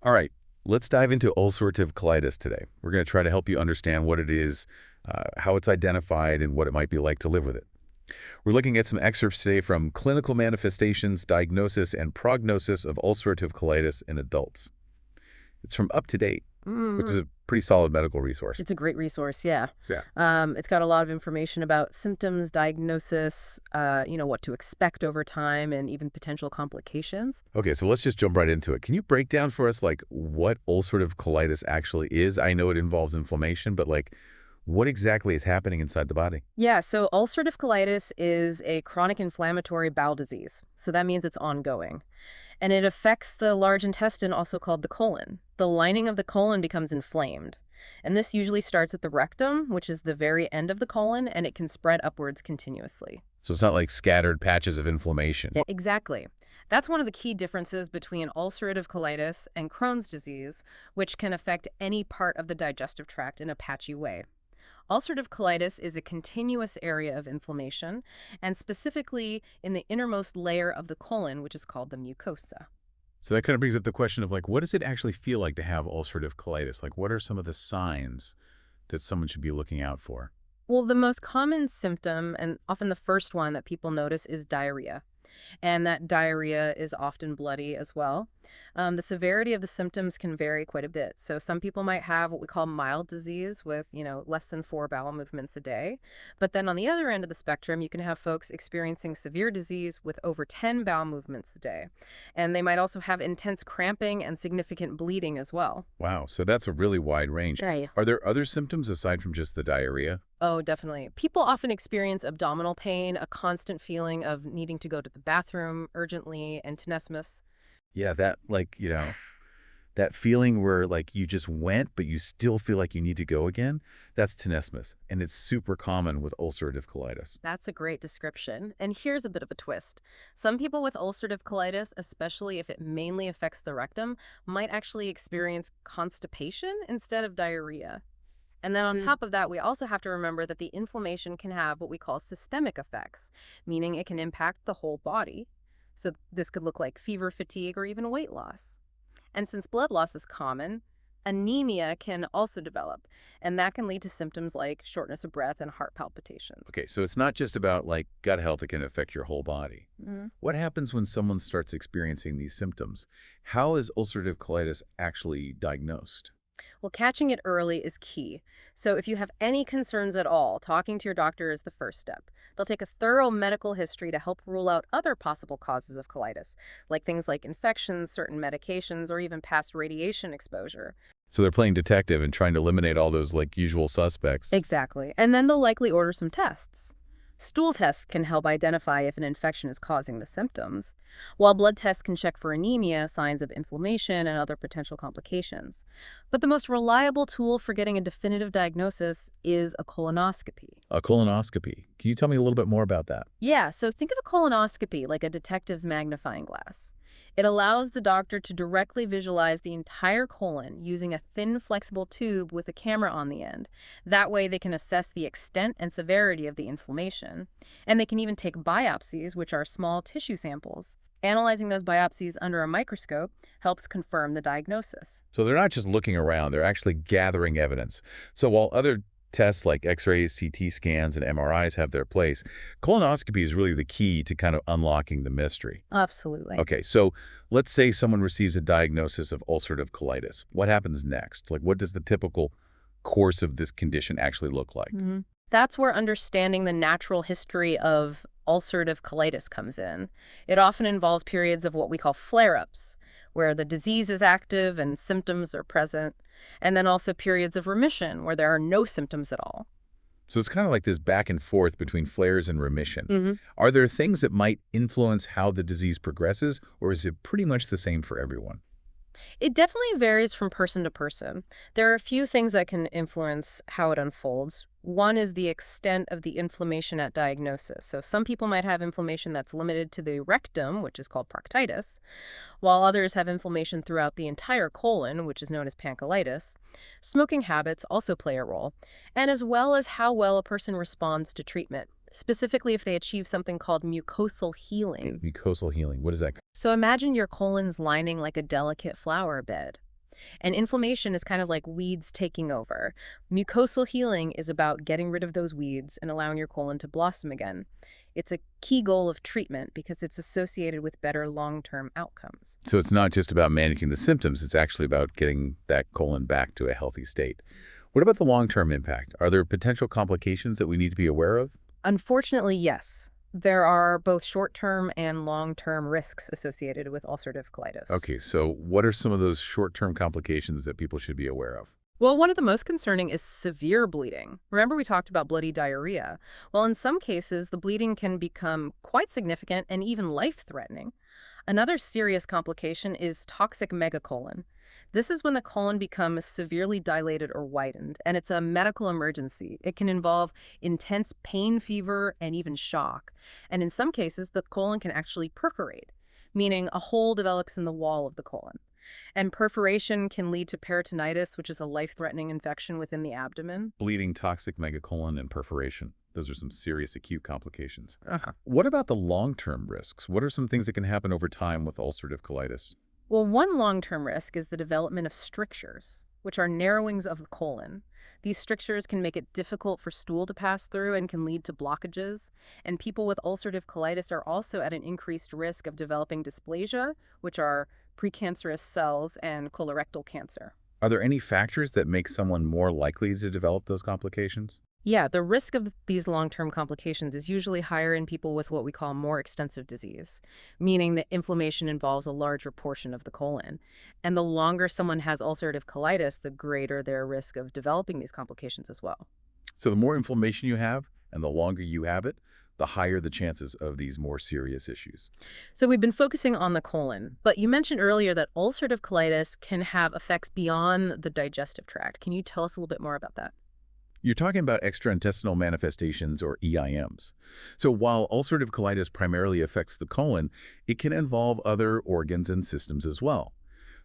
All right, let's dive into ulcerative colitis today. We're going to try to help you understand what it is, how it's identified, and what it might be like to live with it. We're looking at some excerpts today from Clinical Manifestations, Diagnosis, and Prognosis of Ulcerative Colitis in Adults. It's from UpToDate, which is Mm, a pretty solid medical resource. it's a great resource, yeah. Yeah. It's got a lot of information about symptoms, diagnosis, what to expect over time, and even potential complications. Okay, so let's just jump right into it. Can you break down for us, like, what ulcerative colitis actually is? I know it involves inflammation, but, like, what exactly is happening inside the body? Yeah, so ulcerative colitis is a chronic inflammatory bowel disease. So that means it's ongoing. And it affects the large intestine, also called the colon. The lining of the colon becomes inflamed. And this usually starts at the rectum, which is the very end of the colon, and it can spread upwards continuously. So it's not like scattered patches of inflammation. Yeah, exactly. That's one of the key differences between ulcerative colitis and Crohn's disease, which can affect any part of the digestive tract in a patchy way. Ulcerative colitis is a continuous area of inflammation, and specifically in the innermost layer of the colon, which is called the mucosa. So that kind of brings up the question of, like, what does it actually feel like to have ulcerative colitis? Like, what are some of the signs that someone should be looking out for? Well, the most common symptom, and often the first one that people notice, is diarrhea. And that diarrhea is often bloody as well. The severity of the symptoms can vary quite a bit. So some people might have what we call mild disease with, less than 4 bowel movements a day. But then on the other end of the spectrum, you can have folks experiencing severe disease with over 10 bowel movements a day. And they might also have intense cramping and significant bleeding as well. Wow, so that's a really wide range. Yeah. Are there other symptoms aside from just the diarrhea? Oh, definitely. People often experience abdominal pain, a constant feeling of needing to go to the bathroom urgently, and tenesmus. Yeah, that, like, that feeling where, like, you just went, but you still feel like you need to go again, that's tenesmus, and it's super common with ulcerative colitis. That's a great description. And here's a bit of a twist. Some people with ulcerative colitis, especially if it mainly affects the rectum, might actually experience constipation instead of diarrhea. And then on top of that, we also have to remember that the inflammation can have what we call systemic effects, meaning it can impact the whole body. So this could look like fever, fatigue, or even weight loss. And since blood loss is common, anemia can also develop, and that can lead to symptoms like shortness of breath and heart palpitations. Okay, so it's not just about, like, gut health, it can affect your whole body. What happens when someone starts experiencing these symptoms? How is ulcerative colitis actually diagnosed? Well, catching it early is key. So if you have any concerns at all, talking to your doctor is the first step. They'll take a thorough medical history to help rule out other possible causes of colitis, like things like infections, certain medications, or even past radiation exposure. So they're playing detective and trying to eliminate all those, like, usual suspects. Exactly. And then they'll likely order some tests. Stool tests can help identify if an infection is causing the symptoms, while blood tests can check for anemia, signs of inflammation, and other potential complications. But the most reliable tool for getting a definitive diagnosis is a colonoscopy. A colonoscopy. Can you tell me a little bit more about that? Yeah, so think of a colonoscopy like a detective's magnifying glass. It allows the doctor to directly visualize the entire colon using a thin, flexible tube with a camera on the end. That way, they can assess the extent and severity of the inflammation. And they can even take biopsies, which are small tissue samples. Analyzing those biopsies under a microscope helps confirm the diagnosis. So they're not just looking around, they're actually gathering evidence. So while other tests like X-rays, CT scans, and MRIs have their place, colonoscopy is really the key to kind of unlocking the mystery. Absolutely. Okay, so let's say someone receives a diagnosis of ulcerative colitis. What happens next? Like, what does the typical course of this condition actually look like? That's where understanding the natural history of ulcerative colitis comes in. It often involves periods of what we call flare-ups, where the disease is active and symptoms are present, and then also periods of remission, where there are no symptoms at all. So it's kind of like this back and forth between flares and remission. hmm Are there things that might influence how the disease progresses, or is it pretty much the same for everyone? It definitely varies from person to person. There are a few things that can influence how it unfolds. One is the extent of the inflammation at diagnosis. So some people might have inflammation that's limited to the rectum, which is called proctitis, while others have inflammation throughout the entire colon, which is known as pancolitis. Smoking habits also play a role, and as well as how well a person responds to treatment, specifically if they achieve something called mucosal healing. Mucosal healing, what is that? So imagine your colon's lining like a delicate flower bed. And inflammation is kind of like weeds taking over. Mucosal healing is about getting rid of those weeds and allowing your colon to blossom again. It's a key goal of treatment because it's associated with better long-term outcomes. So it's not just about managing the symptoms, it's actually about getting that colon back to a healthy state. What about the long-term impact? Are there potential complications that we need to be aware of? Unfortunately, yes. There are both short-term and long-term risks associated with ulcerative colitis. Okay, so what are some of those short-term complications that people should be aware of? Well, one of the most concerning is severe bleeding. Remember we talked about bloody diarrhea? Well, in some cases, the bleeding can become quite significant and even life-threatening. Another serious complication is toxic megacolon. This is when the colon becomes severely dilated or widened, and it's a medical emergency. It can involve intense pain, fever, and even shock. And in some cases, the colon can actually perforate, meaning a hole develops in the wall of the colon. And perforation can lead to peritonitis, which is a life-threatening infection within the abdomen. Bleeding, toxic megacolon, and perforation. Those are some serious acute complications. Uh-huh. What about the long-term risks? What are some things that can happen over time with ulcerative colitis? Well, one long-term risk is the development of strictures, which are narrowings of the colon. These strictures can make it difficult for stool to pass through and can lead to blockages. And people with ulcerative colitis are also at an increased risk of developing dysplasia, which are precancerous cells, and colorectal cancer. Are there any factors that make someone more likely to develop those complications? Yeah, the risk of these long-term complications is usually higher in people with what we call more extensive disease, meaning that inflammation involves a larger portion of the colon. And the longer someone has ulcerative colitis, the greater their risk of developing these complications as well. So the more inflammation you have and the longer you have it, the higher the chances of these more serious issues. So we've been focusing on the colon, but you mentioned earlier that ulcerative colitis can have effects beyond the digestive tract. Can you tell us a little bit more about that? You're talking about extraintestinal manifestations, or EIMs. So while ulcerative colitis primarily affects the colon, it can involve other organs and systems as well.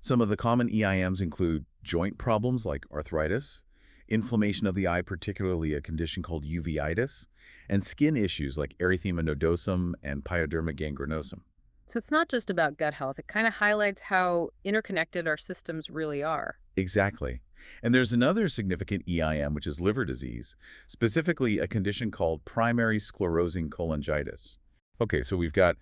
Some of the common EIMs include joint problems like arthritis, inflammation of the eye, particularly a condition called uveitis, and skin issues like erythema nodosum and pyoderma gangrenosum. So it's not just about gut health. It kind of highlights how interconnected our systems really are. Exactly. And there's another significant EIM, which is liver disease, specifically a condition called primary sclerosing cholangitis. Okay, so we've got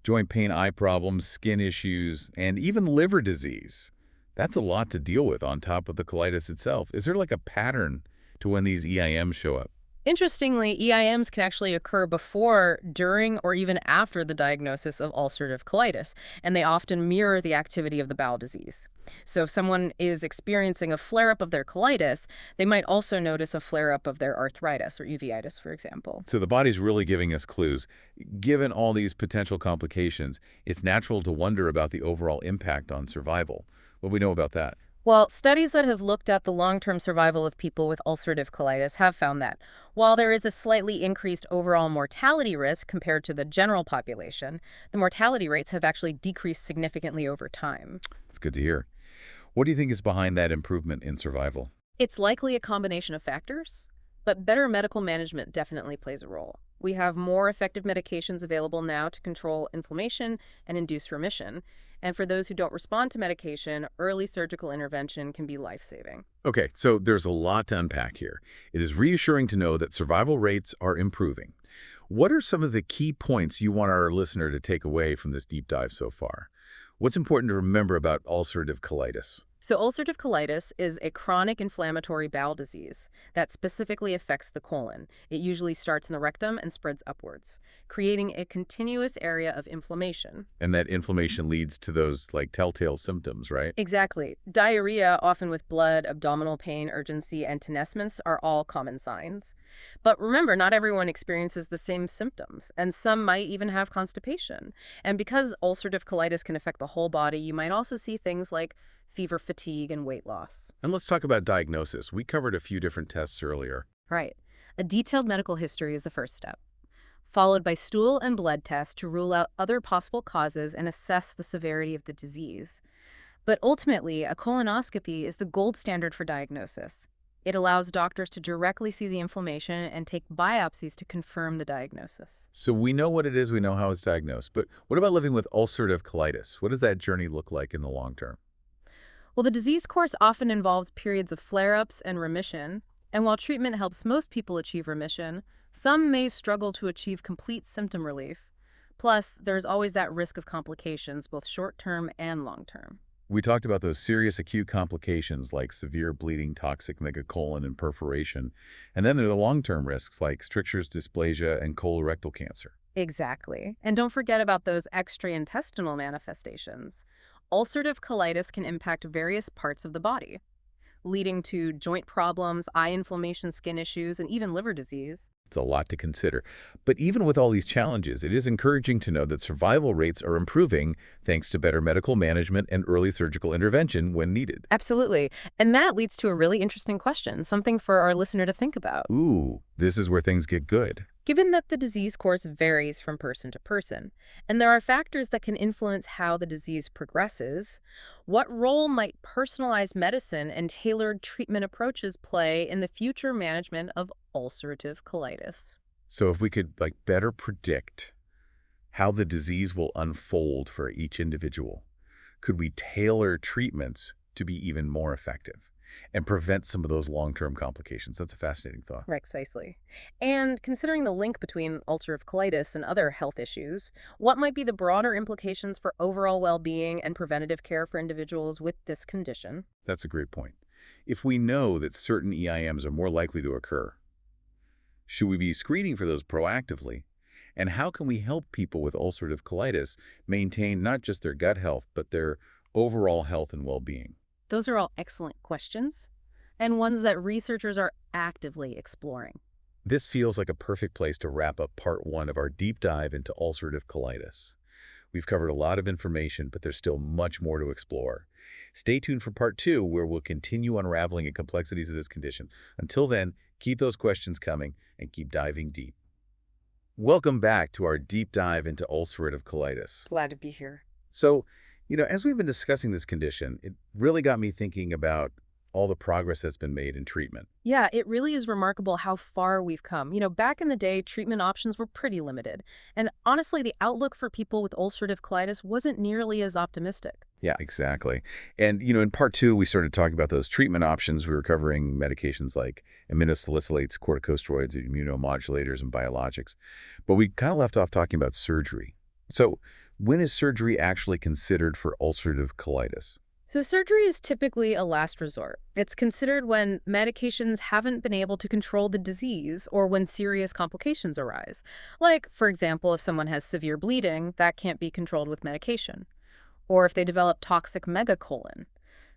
joint pain, eye problems, skin issues, and even liver disease. That's a lot to deal with on top of the colitis itself. Is there like a pattern to when these EIMs show up? Interestingly, EIMs can actually occur before, during, or even after the diagnosis of ulcerative colitis, and they often mirror the activity of the bowel disease. So if someone is experiencing a flare-up of their colitis, they might also notice a flare-up of their arthritis or uveitis, for example. So the body's really giving us clues. Given all these potential complications, it's natural to wonder about the overall impact on survival. What do we know about that? Well, studies that have looked at the long-term survival of people with ulcerative colitis have found that while there is a slightly increased overall mortality risk compared to the general population, the mortality rates have actually decreased significantly over time. It's good to hear. What do you think is behind that improvement in survival? It's likely a combination of factors, but better medical management definitely plays a role. We have more effective medications available now to control inflammation and induce remission. And for those who don't respond to medication, early surgical intervention can be life-saving. Okay, so there's a lot to unpack here. It is reassuring to know that survival rates are improving. What are some of the key points you want our listener to take away from this deep dive so far? What's important to remember about ulcerative colitis? So ulcerative colitis is a chronic inflammatory bowel disease that specifically affects the colon. It usually starts in the rectum and spreads upwards, creating a continuous area of inflammation. And that inflammation leads to those like telltale symptoms, right? Exactly. Diarrhea, often with blood, abdominal pain, urgency, and tenesmus, are all common signs. But remember, not everyone experiences the same symptoms, and some might even have constipation. And because ulcerative colitis can affect the whole body, you might also see things like fever, fatigue, and weight loss. And let's talk about diagnosis. We covered a few different tests earlier. Right. A detailed medical history is the first step, followed by stool and blood tests to rule out other possible causes and assess the severity of the disease. But ultimately, a colonoscopy is the gold standard for diagnosis. It allows doctors to directly see the inflammation and take biopsies to confirm the diagnosis. So we know what it is, we know how it's diagnosed, but what about living with ulcerative colitis? What does that journey look like in the long term? Well, the disease course often involves periods of flare-ups and remission, and while treatment helps most people achieve remission, some may struggle to achieve complete symptom relief. Plus, there's always that risk of complications, both short-term and long-term. We talked about those serious acute complications like severe bleeding, toxic megacolon, and perforation. And then there are the long-term risks like strictures dysplasia and colorectal cancer. Exactly. And don't forget about those extraintestinal manifestations. Ulcerative colitis can impact various parts of the body, leading to joint problems, eye inflammation, skin issues, and even liver disease. It's a lot to consider. But even with all these challenges, it is encouraging to know that survival rates are improving thanks to better medical management and early surgical intervention when needed. Absolutely. And that leads to a really interesting question, something for our listener to think about. Ooh, this is where things get good. Given that the disease course varies from person to person, and there are factors that can influence how the disease progresses, what role might personalized medicine and tailored treatment approaches play in the future management of ulcerative colitis? So if we could better predict how the disease will unfold for each individual, could we tailor treatments to be even more effective and prevent some of those long-term complications? That's a fascinating thought. Right, precisely. And considering the link between ulcerative colitis and other health issues, what might be the broader implications for overall well-being and preventative care for individuals with this condition? That's a great point. If we know that certain EIMs are more likely to occur, should we be screening for those proactively? And how can we help people with ulcerative colitis maintain not just their gut health, but their overall health and well-being? Those are all excellent questions, and ones that researchers are actively exploring. This feels like a perfect place to wrap up part one of our deep dive into ulcerative colitis. We've covered a lot of information, but there's still much more to explore. Stay tuned for part two, where we'll continue unraveling the complexities of this condition. Until then, keep those questions coming and keep diving deep. Welcome back to our deep dive into ulcerative colitis. Glad to be here. So, as we've been discussing this condition, it really got me thinking about all the progress that's been made in treatment. Yeah, it really is remarkable how far we've come. Back in the day, treatment options were pretty limited. And honestly, the outlook for people with ulcerative colitis wasn't nearly as optimistic. Yeah, exactly. And, in part two, we started talking about those treatment options. We were covering medications like aminosalicylates, corticosteroids, immunomodulators, and biologics. But we kind of left off talking about surgery. So when is surgery actually considered for ulcerative colitis? So surgery is typically a last resort. It's considered when medications haven't been able to control the disease or when serious complications arise. Like, for example, if someone has severe bleeding, that can't be controlled with medication. Or if they develop toxic megacolon.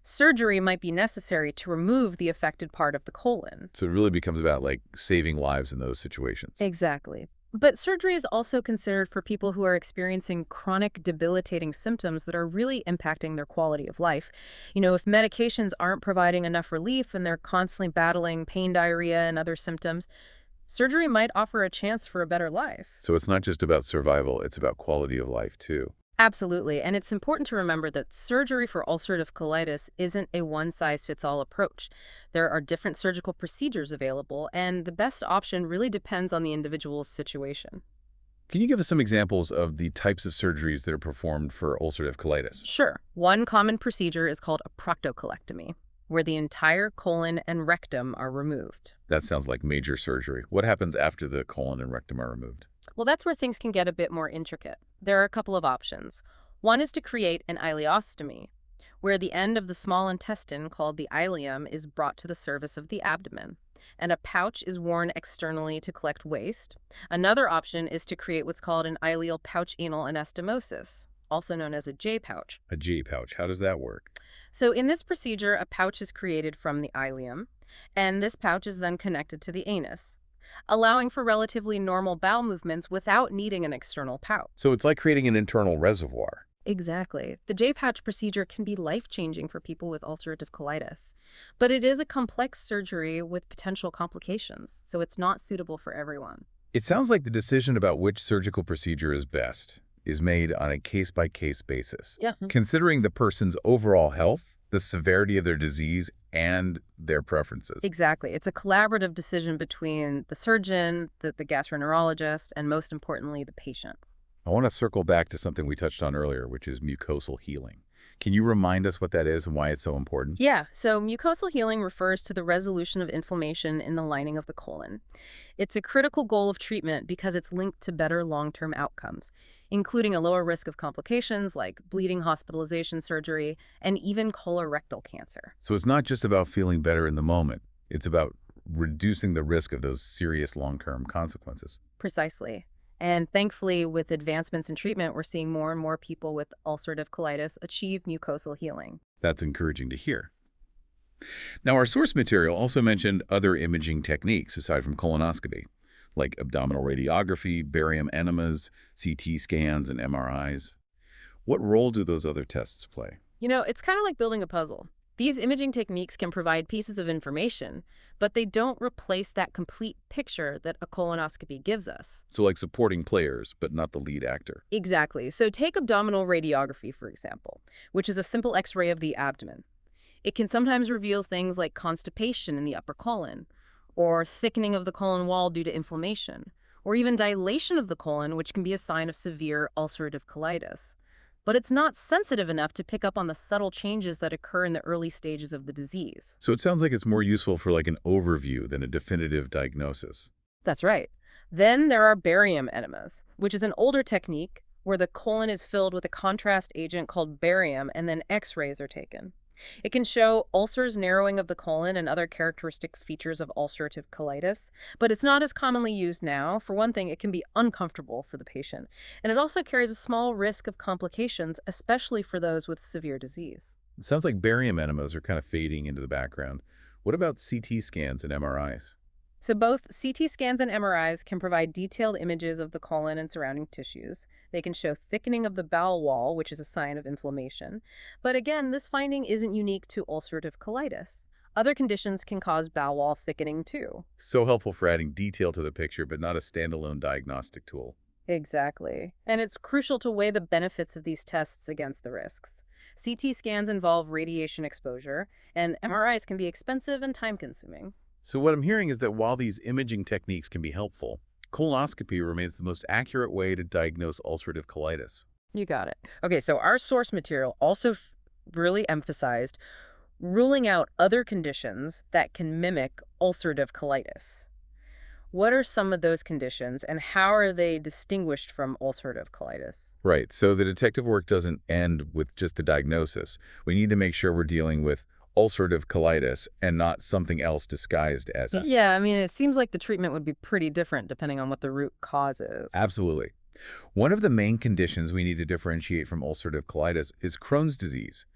Surgery might be necessary to remove the affected part of the colon. So it really becomes about saving lives in those situations. Exactly. But surgery is also considered for people who are experiencing chronic debilitating symptoms that are really impacting their quality of life. If medications aren't providing enough relief and they're constantly battling pain, diarrhea, and other symptoms, surgery might offer a chance for a better life. So it's not just about survival, it's about quality of life too. Absolutely. And it's important to remember that surgery for ulcerative colitis isn't a one-size-fits-all approach. There are different surgical procedures available, and the best option really depends on the individual's situation. Can you give us some examples of the types of surgeries that are performed for ulcerative colitis? Sure. One common procedure is called a proctocolectomy, where the entire colon and rectum are removed. That sounds like major surgery. What happens after the colon and rectum are removed? Well, that's where things can get a bit more intricate. There are a couple of options. One is to create an ileostomy, where the end of the small intestine, called the ileum, is brought to the surface of the abdomen, and a pouch is worn externally to collect waste. Another option is to create what's called an ileal pouch anal anastomosis, also known as a J pouch. A J pouch. How does that work? So in this procedure, a pouch is created from the ileum, and this pouch is then connected to the anus, allowing for relatively normal bowel movements without needing an external pouch. So it's like creating an internal reservoir. Exactly. The J-pouch procedure can be life-changing for people with ulcerative colitis, but it is a complex surgery with potential complications, so it's not suitable for everyone. It sounds like the decision about which surgical procedure is best is made on a case-by-case basis, Yeah. considering the person's overall health, the severity of their disease, and their preferences. Exactly. It's a collaborative decision between the surgeon, the gastroenterologist, and most importantly, the patient. I want to circle back to something we touched on earlier, which is mucosal healing. Can you remind us what that is and why it's so important? Yeah, so mucosal healing refers to the resolution of inflammation in the lining of the colon. It's a critical goal of treatment because it's linked to better long-term outcomes, including a lower risk of complications like bleeding, hospitalization, surgery, and even colorectal cancer. So it's not just about feeling better in the moment. It's about reducing the risk of those serious long-term consequences. Precisely. And thankfully, with advancements in treatment, we're seeing more and more people with ulcerative colitis achieve mucosal healing. That's encouraging to hear. Now, our source material also mentioned other imaging techniques aside from colonoscopy, like abdominal radiography, barium enemas, CT scans, and MRIs. What role do those other tests play? It's kind of like building a puzzle. These imaging techniques can provide pieces of information, but they don't replace that complete picture that a colonoscopy gives us. So like supporting players, but not the lead actor. Exactly. So take abdominal radiography, for example, which is a simple X-ray of the abdomen. It can sometimes reveal things like constipation in the upper colon, or thickening of the colon wall due to inflammation, or even dilation of the colon, which can be a sign of severe ulcerative colitis. But it's not sensitive enough to pick up on the subtle changes that occur in the early stages of the disease. So it sounds like it's more useful for like an overview than a definitive diagnosis. That's right. Then there are barium enemas, which is an older technique where the colon is filled with a contrast agent called barium and then X-rays are taken. It can show ulcers, narrowing of the colon, and other characteristic features of ulcerative colitis, but it's not as commonly used now. For one thing, it can be uncomfortable for the patient, and it also carries a small risk of complications, especially for those with severe disease. It sounds like barium enemas are kind of fading into the background. What about CT scans and MRIs? So both CT scans and MRIs can provide detailed images of the colon and surrounding tissues. They can show thickening of the bowel wall, which is a sign of inflammation. But again, this finding isn't unique to ulcerative colitis. Other conditions can cause bowel wall thickening too. So helpful for adding detail to the picture, but not a standalone diagnostic tool. Exactly. And it's crucial to weigh the benefits of these tests against the risks. CT scans involve radiation exposure, and MRIs can be expensive and time-consuming. So what I'm hearing is that while these imaging techniques can be helpful, colonoscopy remains the most accurate way to diagnose ulcerative colitis. You got it. Okay, so our source material also really emphasized ruling out other conditions that can mimic ulcerative colitis. What are some of those conditions, and how are they distinguished from ulcerative colitis? Right, so the detective work doesn't end with just the diagnosis. We need to make sure we're dealing with ulcerative colitis and not something else disguised as a. Yeah, I mean, it seems like the treatment would be pretty different depending on what the root cause is. Absolutely. One of the main conditions we need to differentiate from ulcerative colitis is Crohn's disease.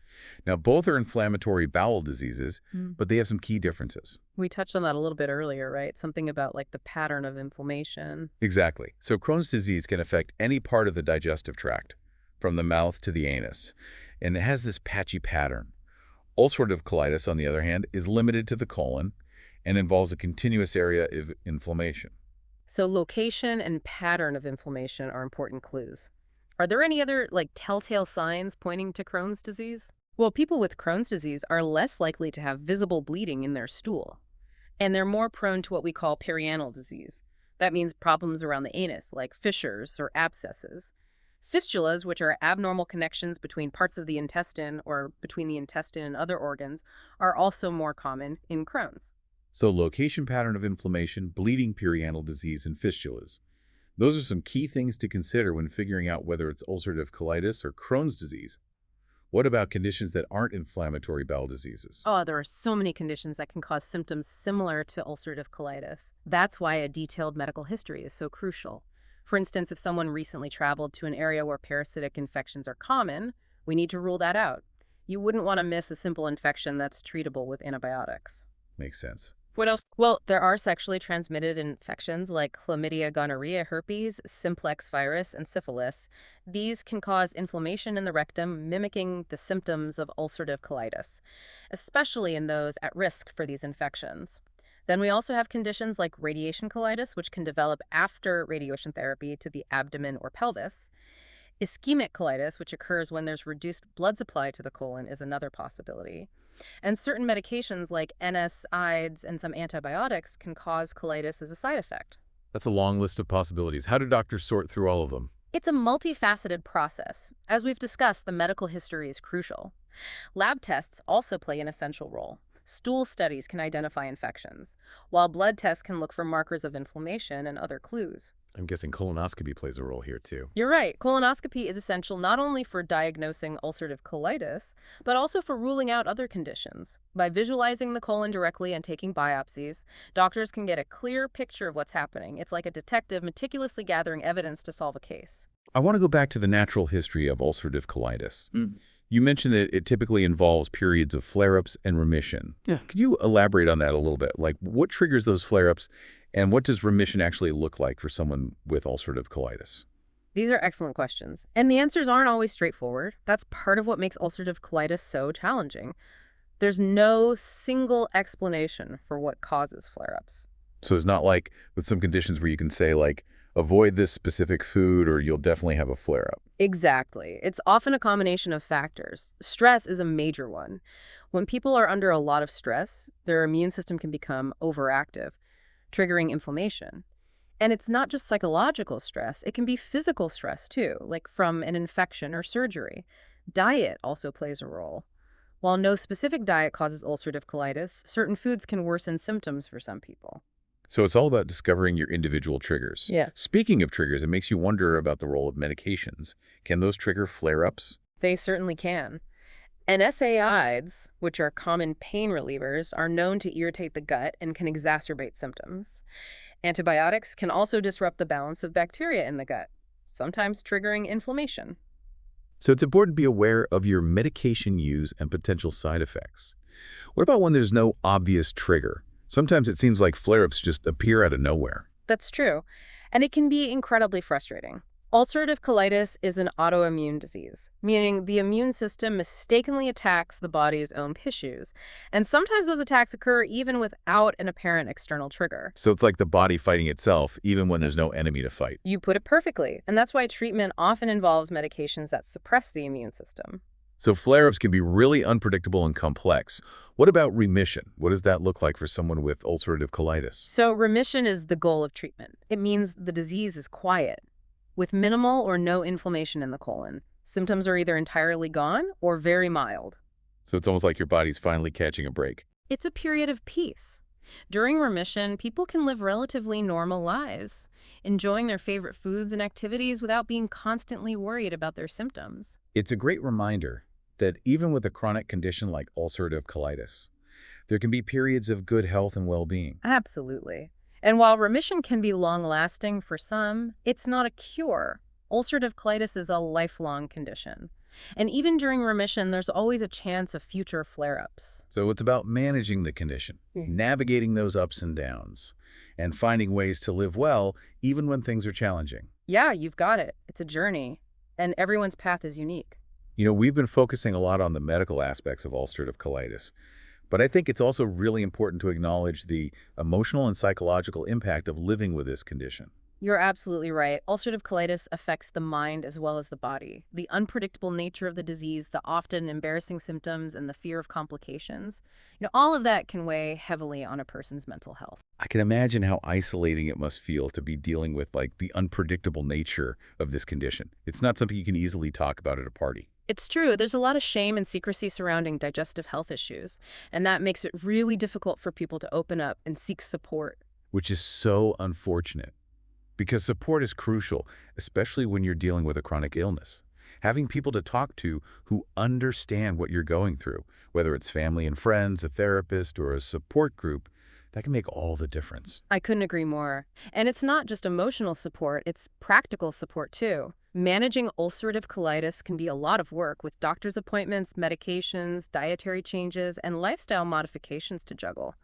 Now, both are inflammatory bowel diseases, Hmm. but they have some key differences. We touched on that a little bit earlier, right? Something about like the pattern of inflammation. Exactly. So Crohn's disease can affect any part of the digestive tract, from the mouth to the anus, and it has this patchy pattern. Ulcerative colitis, on the other hand, is limited to the colon and involves a continuous area of inflammation. So location and pattern of inflammation are important clues. Are there any other like telltale signs pointing to Crohn's disease? Well, people with Crohn's disease are less likely to have visible bleeding in their stool, and they're more prone to what we call perianal disease. That means problems around the anus, like fissures or abscesses. Fistulas, which are abnormal connections between parts of the intestine or between the intestine and other organs, are also more common in Crohn's. So location pattern of inflammation, bleeding perianal disease, and fistulas. Those are some key things to consider when figuring out whether it's ulcerative colitis or Crohn's disease. What about conditions that aren't inflammatory bowel diseases? Oh, there are so many conditions that can cause symptoms similar to ulcerative colitis. That's why a detailed medical history is so crucial. For instance, if someone recently traveled to an area where parasitic infections are common, we need to rule that out. You wouldn't want to miss a simple infection that's treatable with antibiotics. Makes sense. What else? Well, there are sexually transmitted infections like chlamydia, gonorrhea, herpes, simplex virus, and syphilis. These can cause inflammation in the rectum, mimicking the symptoms of ulcerative colitis, especially in those at risk for these infections. Then we also have conditions like radiation colitis, which can develop after radiation therapy to the abdomen or pelvis. Ischemic colitis, which occurs when there's reduced blood supply to the colon, is another possibility. And certain medications like NSAIDs and some antibiotics can cause colitis as a side effect. That's a long list of possibilities. How do doctors sort through all of them? It's a multifaceted process. As we've discussed, the medical history is crucial. Lab tests also play an essential role. Stool studies can identify infections, while blood tests can look for markers of inflammation and other clues. I'm guessing colonoscopy plays a role here too. You're right, colonoscopy is essential not only for diagnosing ulcerative colitis, but also for ruling out other conditions. By visualizing the colon directly and taking biopsies, doctors can get a clear picture of what's happening. It's like a detective meticulously gathering evidence to solve a case. I want to go back to the natural history of ulcerative colitis. You mentioned that it typically involves periods of flare-ups and remission. Yeah. Could you elaborate on that a little bit? Like, what triggers those flare-ups, and what does remission actually look like for someone with ulcerative colitis? These are excellent questions, and the answers aren't always straightforward. That's part of what makes ulcerative colitis so challenging. There's no single explanation for what causes flare-ups. So it's not like with some conditions where you can say, like, avoid this specific food or you'll definitely have a flare-up. Exactly. It's often a combination of factors. Stress is a major one. When people are under a lot of stress, their immune system can become overactive, triggering inflammation. And it's not just psychological stress, it can be physical stress too, like from an infection or surgery. Diet also plays a role. While no specific diet causes ulcerative colitis, certain foods can worsen symptoms for some people. So it's all about discovering your individual triggers. Yeah. Speaking of triggers, it makes you wonder about the role of medications. Can those trigger flare-ups? They certainly can. NSAIDs, which are common pain relievers, are known to irritate the gut and can exacerbate symptoms. Antibiotics can also disrupt the balance of bacteria in the gut, sometimes triggering inflammation. So it's important to be aware of your medication use and potential side effects. What about when there's no obvious trigger? Sometimes it seems like flare-ups just appear out of nowhere. That's true, and it can be incredibly frustrating. Ulcerative colitis is an autoimmune disease, meaning the immune system mistakenly attacks the body's own tissues, and sometimes those attacks occur even without an apparent external trigger. So it's like the body fighting itself, even when there's no enemy to fight. You put it perfectly, and that's why treatment often involves medications that suppress the immune system. So flare-ups can be really unpredictable and complex. What about remission? What does that look like for someone with ulcerative colitis? So remission is the goal of treatment. It means the disease is quiet, with minimal or no inflammation in the colon. Symptoms are either entirely gone or very mild. So it's almost like your body's finally catching a break. It's a period of peace. During remission, people can live relatively normal lives, enjoying their favorite foods and activities without being constantly worried about their symptoms. It's a great reminder that even with a chronic condition like ulcerative colitis, there can be periods of good health and well-being. Absolutely. And while remission can be long-lasting for some, it's not a cure. Ulcerative colitis is a lifelong condition. And even during remission, there's always a chance of future flare-ups. So it's about managing the condition, navigating those ups and downs, and finding ways to live well even when things are challenging. Yeah, you've got it. It's a journey, and everyone's path is unique. You know, we've been focusing a lot on the medical aspects of ulcerative colitis, but I think it's also really important to acknowledge the emotional and psychological impact of living with this condition. You're absolutely right. Ulcerative colitis affects the mind as well as the body. The unpredictable nature of the disease, the often embarrassing symptoms, and the fear of complications, all of that can weigh heavily on a person's mental health. I can imagine how isolating it must feel to be dealing with, like, the unpredictable nature of this condition. It's not something you can easily talk about at a party. It's true. There's a lot of shame and secrecy surrounding digestive health issues, and that makes it really difficult for people to open up and seek support. Which is so unfortunate, because support is crucial, especially when you're dealing with a chronic illness. Having people to talk to who understand what you're going through, whether it's family and friends, a therapist, or a support group, that can make all the difference. I couldn't agree more. And it's not just emotional support, it's practical support too. Managing ulcerative colitis can be a lot of work with doctor's appointments, medications, dietary changes, and lifestyle modifications to juggle.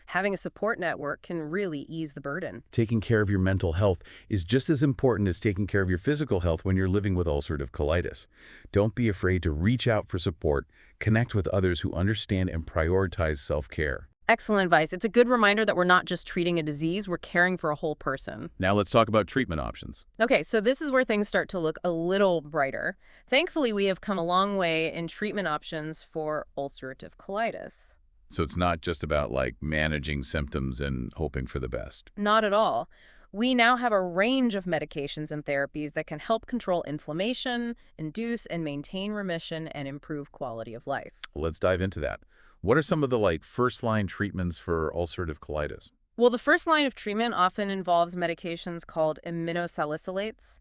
Having a support network can really ease the burden. Taking care of your mental health is just as important as taking care of your physical health when you're living with ulcerative colitis. Don't be afraid to reach out for support, connect with others who understand and prioritize self-care. Excellent advice. It's a good reminder that we're not just treating a disease, we're caring for a whole person. Now let's talk about treatment options. Okay, so this is where things start to look a little brighter. Thankfully, we have come a long way in treatment options for ulcerative colitis. So it's not just about, like, managing symptoms and hoping for the best. Not at all. We now have a range of medications and therapies that can help control inflammation, induce and maintain remission, and improve quality of life. Let's dive into that. What are some of the first-line treatments for ulcerative colitis? Well, the first line of treatment often involves medications called aminosalicylates.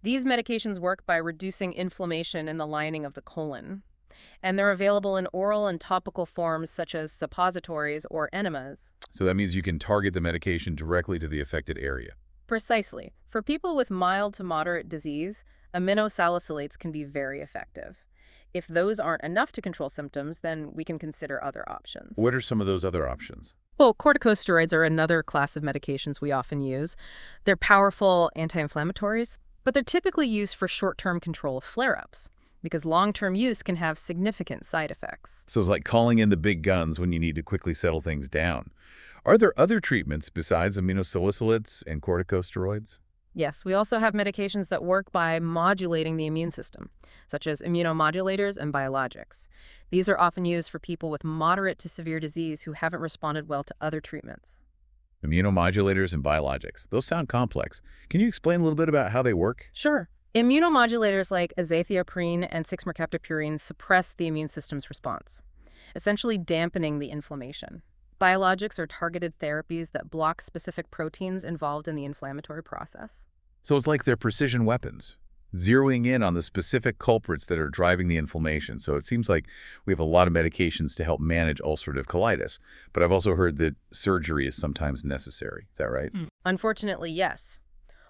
These medications work by reducing inflammation in the lining of the colon, and they're available in oral and topical forms such as suppositories or enemas. So that means you can target the medication directly to the affected area. Precisely. For people with mild to moderate disease, aminosalicylates can be very effective. If those aren't enough to control symptoms, then we can consider other options. What are some of those other options? Well, corticosteroids are another class of medications we often use. They're powerful anti-inflammatories, but they're typically used for short-term control of flare-ups because long-term use can have significant side effects. So it's like calling in the big guns when you need to quickly settle things down. Are there other treatments besides aminosalicylates and corticosteroids? Yes, we also have medications that work by modulating the immune system, such as immunomodulators and biologics. These are often used for people with moderate to severe disease who haven't responded well to other treatments. Immunomodulators and biologics. Those sound complex. Can you explain a little bit about how they work? Sure. Immunomodulators like azathioprine and 6-mercaptopurine suppress the immune system's response, essentially dampening the inflammation. Biologics are targeted therapies that block specific proteins involved in the inflammatory process. So it's like they're precision weapons, zeroing in on the specific culprits that are driving the inflammation. So it seems like we have a lot of medications to help manage ulcerative colitis, but I've also heard that surgery is sometimes necessary. Is that right? Unfortunately, yes.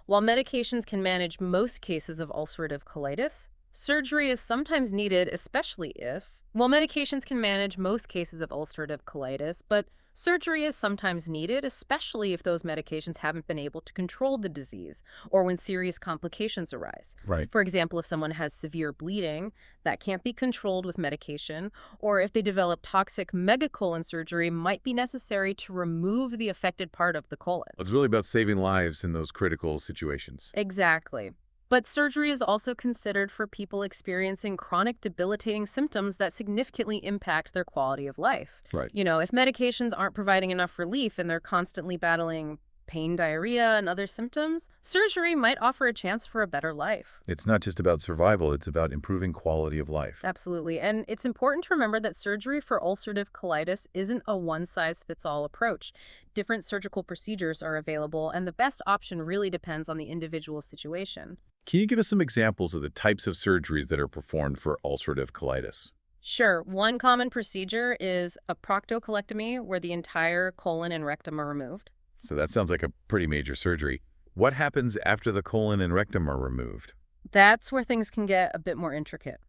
While medications can manage most cases of ulcerative colitis, surgery is sometimes needed, especially if, while medications can manage most cases of ulcerative colitis, but surgery is sometimes needed, especially if those medications haven't been able to control the disease or when serious complications arise. Right. For example, if someone has severe bleeding that can't be controlled with medication, or if they develop toxic megacolon surgery might be necessary to remove the affected part of the colon. It's really about saving lives in those critical situations. Exactly. But surgery is also considered for people experiencing chronic debilitating symptoms that significantly impact their quality of life. Right. If medications aren't providing enough relief and they're constantly battling pain, diarrhea, and other symptoms, surgery might offer a chance for a better life. It's not just about survival, it's about improving quality of life. Absolutely. And it's important to remember that surgery for ulcerative colitis isn't a one-size-fits-all approach. Different surgical procedures are available, and the best option really depends on the individual situation. Can you give us some examples of the types of surgeries that are performed for ulcerative colitis? Sure. One common procedure is a proctocolectomy, where the entire colon and rectum are removed. So that sounds like a pretty major surgery. What happens after the colon and rectum are removed? That's where things can get a bit more intricate.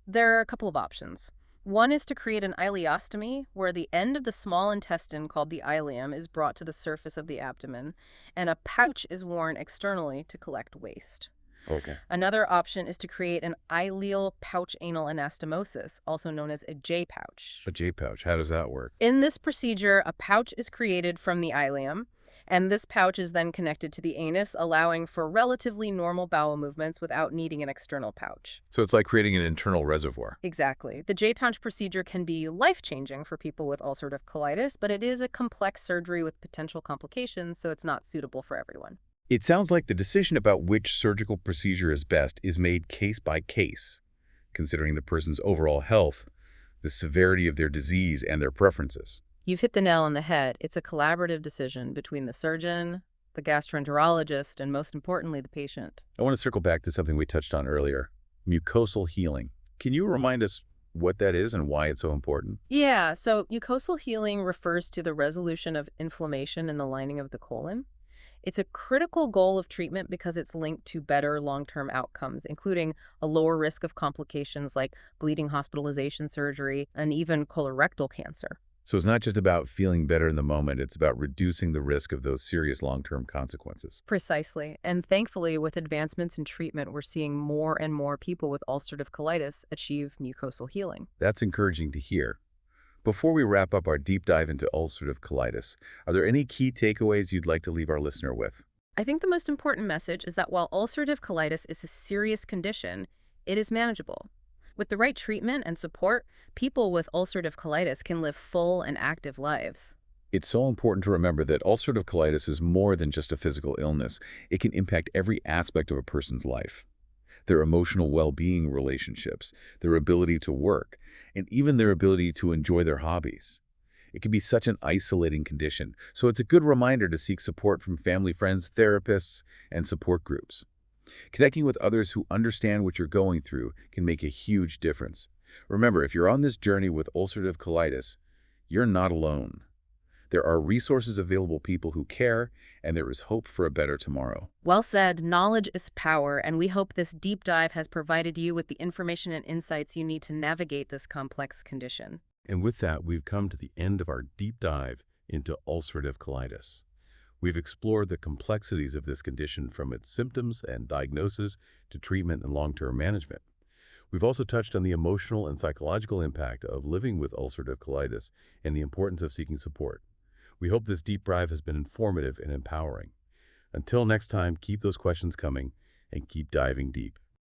There are a couple of options. One is to create an ileostomy, where the end of the small intestine called the ileum is brought to the surface of the abdomen, and a pouch is worn externally to collect waste. Okay. Another option is to create an ileal pouch anal anastomosis, also known as a J-pouch. A J pouch, how does that work? In this procedure, a pouch is created from the ileum, and this pouch is then connected to the anus, allowing for relatively normal bowel movements without needing an external pouch. So it's like creating an internal reservoir. Exactly. The J-pouch procedure can be life-changing for people with ulcerative colitis, but it is a complex surgery with potential complications, so it's not suitable for everyone. It sounds like the decision about which surgical procedure is best is made case by case, considering the person's overall health, the severity of their disease, and their preferences. You've hit the nail on the head. It's a collaborative decision between the surgeon, the gastroenterologist, and most importantly, the patient. I want to circle back to something we touched on earlier, mucosal healing. Can you remind us what that is and why it's so important? Yeah, so mucosal healing refers to the resolution of inflammation in the lining of the colon. It's a critical goal of treatment because it's linked to better long-term outcomes, including a lower risk of complications like bleeding, hospitalization, surgery, and even colorectal cancer. So it's not just about feeling better in the moment, it's about reducing the risk of those serious long-term consequences. Precisely. And thankfully, with advancements in treatment, we're seeing more and more people with ulcerative colitis achieve mucosal healing. That's encouraging to hear. Before we wrap up our deep dive into ulcerative colitis, are there any key takeaways you'd like to leave our listener with? I think the most important message is that while ulcerative colitis is a serious condition, it is manageable. With the right treatment and support, people with ulcerative colitis can live full and active lives. It's so important to remember that ulcerative colitis is more than just a physical illness. It can impact every aspect of a person's life. Their emotional well-being, relationships, their ability to work, and even their ability to enjoy their hobbies. It can be such an isolating condition, so it's a good reminder to seek support from family, friends, therapists, and support groups. Connecting with others who understand what you're going through can make a huge difference. Remember, if you're on this journey with ulcerative colitis, you're not alone. There are resources available, people who care, and there is hope for a better tomorrow. Well said, knowledge is power, and we hope this deep dive has provided you with the information and insights you need to navigate this complex condition. And with that, we've come to the end of our deep dive into ulcerative colitis. We've explored the complexities of this condition from its symptoms and diagnosis to treatment and long-term management. We've also touched on the emotional and psychological impact of living with ulcerative colitis and the importance of seeking support. We hope this deep dive has been informative and empowering. Until next time, keep those questions coming and keep diving deep.